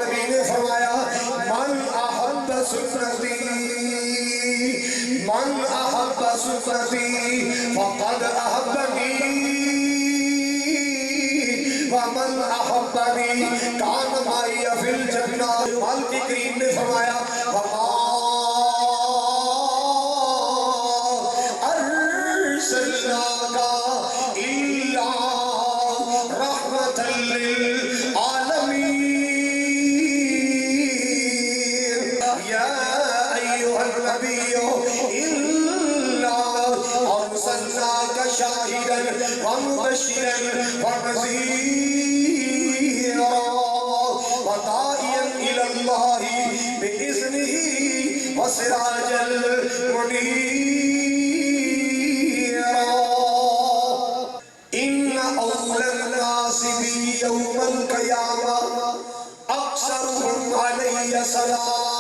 नबी ने फरमाया मन अहब्ब सुन्नती फक़द अहब्बनी वमन अहब्बनी कान माई फिल जन्नह। माल की करीम ने फरमाया वमा अर्सलनाका इल्ला रहमतल लिल आलमीन या अय्युहन नबिय्यु इन्ना अर्सलनाका शाहिदन व मुबश्शिरन व नज़ीरा व दाइयन इलल्लाहि बिइज़्निहि व सिराजल मुनीरा। इन्ना औलन नासि बि यौमल क़ियामह अक्सरुहुम अलैहि सलाम